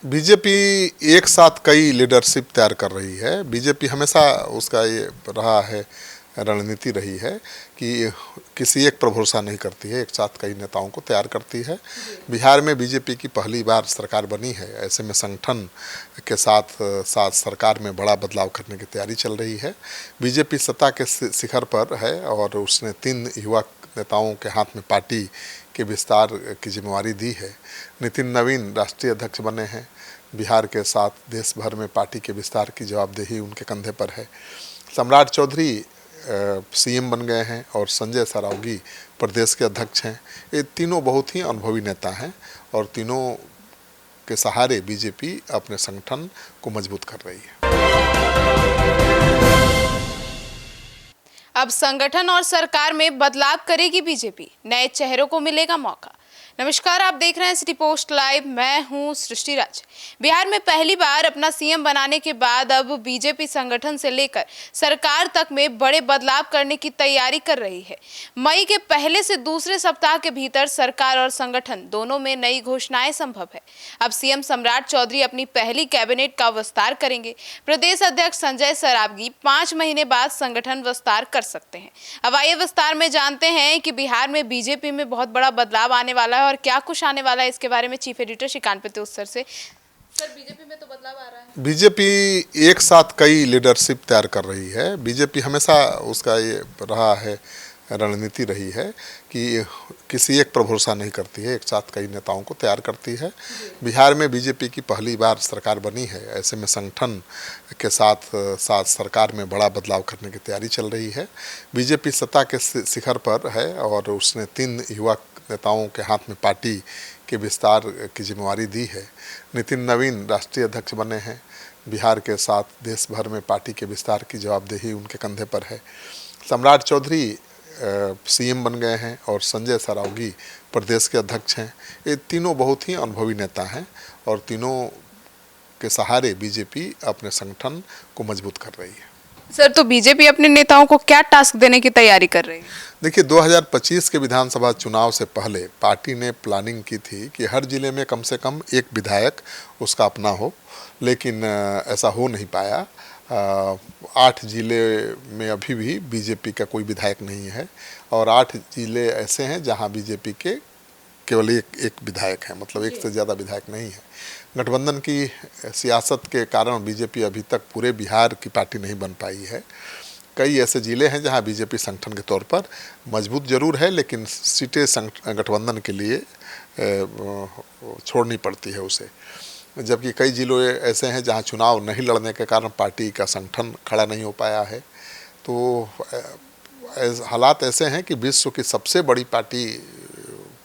BJP एक साथ कई लीडरशिप तैयार कर रही है। बीजेपी हमेशा उसका ये रहा है, रणनीति रही है कि किसी एक पर भरोसा नहीं करती है, एक साथ कई नेताओं को तैयार करती है। बिहार में बीजेपी की पहली बार सरकार बनी है, ऐसे में संगठन के साथ साथ सरकार में बड़ा बदलाव करने की तैयारी चल रही है। बीजेपी सत्ता के शिखर पर है और उसने 3 युवा नेताओं के हाथ में पार्टी के विस्तार की जिम्मेवारी दी है। नितिन नवीन राष्ट्रीय अध्यक्ष बने हैं। बिहार के साथ देश भर में पार्टी के विस्तार की जवाबदेही उनके कंधे पर है। सम्राट चौधरी सीएम बन गए हैं और संजय सरावगी प्रदेश के अध्यक्ष हैं। ये तीनों बहुत ही अनुभवी नेता हैं और तीनों के सहारे बीजेपी अपने संगठन को मजबूत कर रही है। अब संगठन और सरकार में बदलाव करेगी बीजेपी, नए चेहरों को मिलेगा मौका। नमस्कार, आप देख रहे हैं सिटी पोस्ट लाइव। मैं हूं सृष्टि राज। बिहार में पहली बार अपना सीएम बनाने के बाद अब बीजेपी संगठन से लेकर सरकार तक में बड़े बदलाव करने की तैयारी कर रही है। मई के पहले से दूसरे सप्ताह के भीतर सरकार और संगठन दोनों में नई घोषणाएं संभव है। अब सीएम सम्राट चौधरी अपनी पहली कैबिनेट का विस्तार करेंगे। प्रदेश अध्यक्ष संजय सरावगी 5 महीने बाद संगठन विस्तार कर सकते हैं। अब आइए विस्तार में जानते हैं कि बिहार में बीजेपी में बहुत बड़ा बदलाव आने वाला है और क्या कुछ आने वाला है। इसके बारे में चीफ एडिटर श्रीकांत प्रत्युष से सर, बीजेपी में तो बदलाव आ रहा है। बीजेपी एक साथ कई लीडरशिप तैयार कर रही है। बीजेपी हमेशा उसका ये रहा है, रणनीति रही है कि किसी एक पर भरोसा नहीं करती है, एक साथ कई नेताओं को तैयार करती है। बिहार में बीजेपी की पहली बार सरकार बनी है, ऐसे में संगठन के साथ साथ सरकार में बड़ा बदलाव करने की तैयारी चल रही है। बीजेपी सत्ता के शिखर पर है और उसने 3 युवा नेताओं के हाथ में पार्टी के विस्तार की जिम्मेवारी दी है। नितिन नवीन राष्ट्रीय अध्यक्ष बने हैं। बिहार के साथ देश भर में पार्टी के विस्तार की जवाबदेही उनके कंधे पर है। सम्राट चौधरी सीएम बन गए हैं और संजय सरावगी प्रदेश के अध्यक्ष हैं। ये तीनों बहुत ही अनुभवी नेता हैं और तीनों के सहारे बीजेपी अपने संगठन को मजबूत कर रही है। सर, तो बीजेपी अपने नेताओं को क्या टास्क देने की तैयारी कर रही है? देखिए, 2025 के विधानसभा चुनाव से पहले पार्टी ने प्लानिंग की थी कि हर जिले में कम से कम एक विधायक उसका अपना हो, लेकिन ऐसा हो नहीं पाया। 8 जिले में अभी भी बीजेपी का कोई विधायक नहीं है और 8 जिले ऐसे हैं जहां बीजेपी के केवल एक विधायक है, मतलब एक से ज़्यादा विधायक नहीं है। गठबंधन की सियासत के कारण बीजेपी अभी तक पूरे बिहार की पार्टी नहीं बन पाई है। कई ऐसे ज़िले हैं जहां बीजेपी संगठन के तौर पर मजबूत जरूर है, लेकिन सीटें गठबंधन के लिए छोड़नी पड़ती है उसे। जबकि कई जिलों ऐसे हैं जहां चुनाव नहीं लड़ने के कारण पार्टी का संगठन खड़ा नहीं हो पाया है। तो हालात ऐसे हैं कि विश्व की सबसे बड़ी पार्टी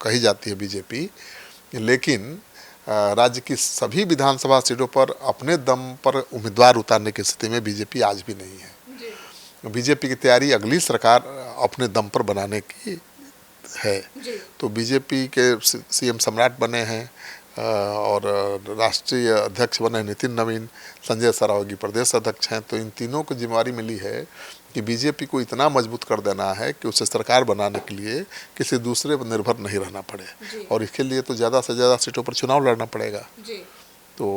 कही जाती है बीजेपी, लेकिन राज्य की सभी विधानसभा सीटों पर अपने दम पर उम्मीदवार उतारने की स्थिति में बीजेपी आज भी नहीं है। बीजेपी की तैयारी अगली सरकार अपने दम पर बनाने की है। तो बीजेपी के सीएम सम्राट बने हैं और राष्ट्रीय अध्यक्ष बने नितिन नवीन, संजय सरावगी प्रदेश अध्यक्ष हैं। तो इन तीनों को जिम्मेवारी मिली है कि बीजेपी को इतना मजबूत कर देना है कि उसे सरकार बनाने के लिए किसी दूसरे पर निर्भर नहीं रहना पड़े और इसके लिए तो ज़्यादा से ज़्यादा सीटों पर चुनाव लड़ना पड़ेगा। तो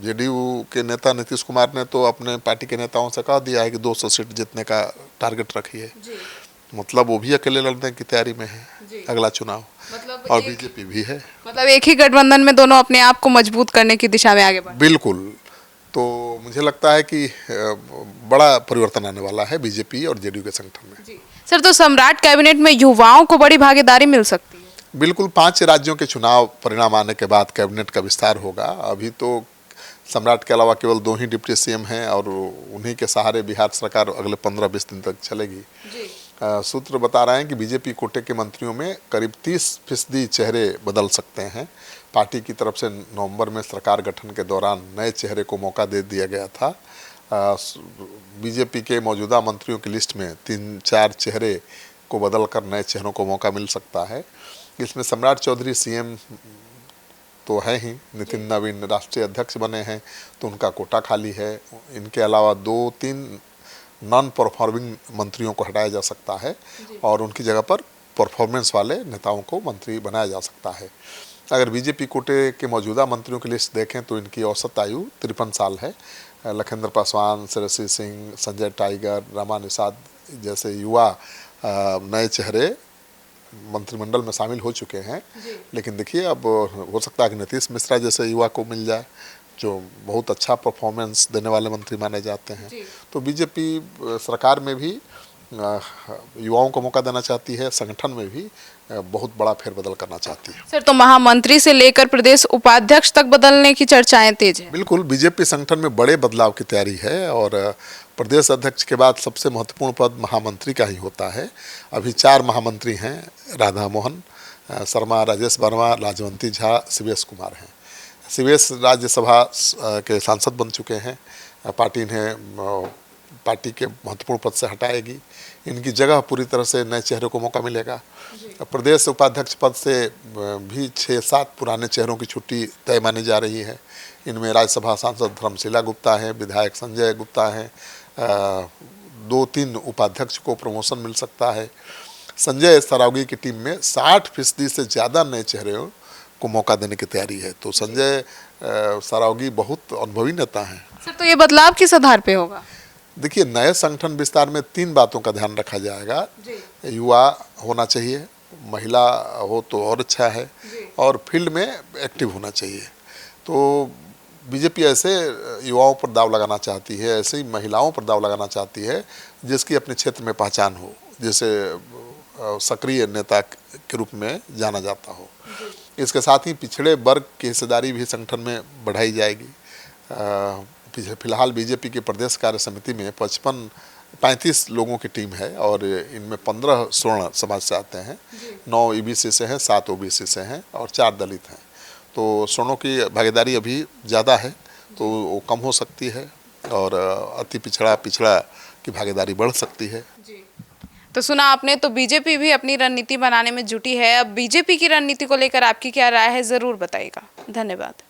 जेडीयू के नेता नीतीश कुमार ने तो अपने पार्टी के नेताओं से कह दिया है कि 200 सीट जीतने का टारगेट रखिए, मतलब वो भी अकेले लड़ने की तैयारी में है अगला चुनाव, मतलब और बीजेपी भी है। मतलब एक ही गठबंधन में दोनों अपने आप को मजबूत करने की दिशा में आगे बढ़। बिल्कुल। तो मुझे लगता है कि बड़ा परिवर्तन आने वाला है बीजेपी और जेडीयू के संगठन में। सर, तो सम्राट कैबिनेट में युवाओं को बड़ी भागीदारी मिल सकती है? बिल्कुल। 5 राज्यों के चुनाव परिणाम आने के बाद कैबिनेट का विस्तार होगा। अभी तो सम्राट के अलावा केवल 2 ही डिप्टी सीएम हैं और उन्हीं के सहारे बिहार सरकार अगले 15-20 दिन तक चलेगी। सूत्र बता रहे हैं कि बीजेपी कोटे के मंत्रियों में करीब 30% चेहरे बदल सकते हैं। पार्टी की तरफ से नवंबर में सरकार गठन के दौरान नए चेहरे को मौका दे दिया गया था। बीजेपी के मौजूदा मंत्रियों की लिस्ट में 3-4 चेहरे को बदलकर नए चेहरों को मौका मिल सकता है। इसमें सम्राट चौधरी सीएम तो है ही, नितिन नवीन राष्ट्रीय अध्यक्ष बने हैं तो उनका कोटा खाली है। इनके अलावा 2-3 नॉन परफॉर्मिंग मंत्रियों को हटाया जा सकता है और उनकी जगह पर परफॉर्मेंस वाले नेताओं को मंत्री बनाया जा सकता है। अगर बीजेपी कोटे के मौजूदा मंत्रियों की लिस्ट देखें तो इनकी औसत आयु 53 साल है। लखिंदर पासवान, श्रेयसी सिंह, संजय टाइगर, रमा निषाद जैसे युवा नए चेहरे मंत्रिमंडल में शामिल हो चुके हैं। लेकिन देखिए, अब हो सकता है कि नीतीश मिश्रा जैसे युवा को मिल जाए जो बहुत अच्छा परफॉर्मेंस देने वाले मंत्री माने जाते हैं। तो बीजेपी सरकार में भी युवाओं को मौका देना चाहती है, संगठन में भी बहुत बड़ा फेरबदल करना चाहती है। सर, तो महामंत्री से लेकर प्रदेश उपाध्यक्ष तक बदलने की चर्चाएं तेज है। बिल्कुल, बीजेपी संगठन में बड़े बदलाव की तैयारी है और प्रदेश अध्यक्ष के बाद सबसे महत्वपूर्ण पद महामंत्री का ही होता है। अभी 4 महामंत्री हैं, राधा मोहन शर्मा, राजेश वर्मा, लाजवंती झा, शिवेश कुमार हैं। शिवेश राज्यसभा के सांसद बन चुके हैं। पार्टी इन्हें पार्टी के महत्वपूर्ण पद से हटाएगी। इनकी जगह पूरी तरह से नए चेहरों को मौका मिलेगा। प्रदेश उपाध्यक्ष पद से भी 6-7 पुराने चेहरों की छुट्टी तय मानी जा रही है। इनमें राज्यसभा सांसद धर्मशिला गुप्ता हैं, विधायक संजय गुप्ता हैं, 2-3 उपाध्यक्ष को प्रमोशन मिल सकता है। संजय सरावगी की टीम में 60% से ज़्यादा नए चेहरों को मौका देने की तैयारी है। तो संजय सरावगी बहुत अनुभवी नेता हैं। सर, तो ये बदलाव किस आधार पे होगा? देखिए, नए संगठन विस्तार में 3 बातों का ध्यान रखा जाएगा। युवा होना चाहिए, महिला हो तो और अच्छा है, और फील्ड में एक्टिव होना चाहिए। तो बीजेपी ऐसे युवाओं पर दाव लगाना चाहती है, ऐसे ही महिलाओं पर दाव लगाना चाहती है जिसकी अपने क्षेत्र में पहचान हो, जिसे सक्रिय नेता के रूप में जाना जाता हो। इसके साथ ही पिछड़े वर्ग की हिस्सेदारी भी संगठन में बढ़ाई जाएगी। फिलहाल बीजेपी की प्रदेश कार्य समिति में 35 लोगों की टीम है और इनमें 15 स्वर्ण समाज से आते हैं, 9 ईबीसी से हैं, 7 ओबीसी से हैं और 4 दलित हैं। तो स्वर्णों की भागीदारी अभी ज़्यादा है, तो वो कम हो सकती है और अति पिछड़ा की भागीदारी बढ़ सकती है। तो सुना आपने, तो बीजेपी भी अपनी रणनीति बनाने में जुटी है। अब बीजेपी की रणनीति को लेकर आपकी क्या राय है, ज़रूर बताइएगा। धन्यवाद।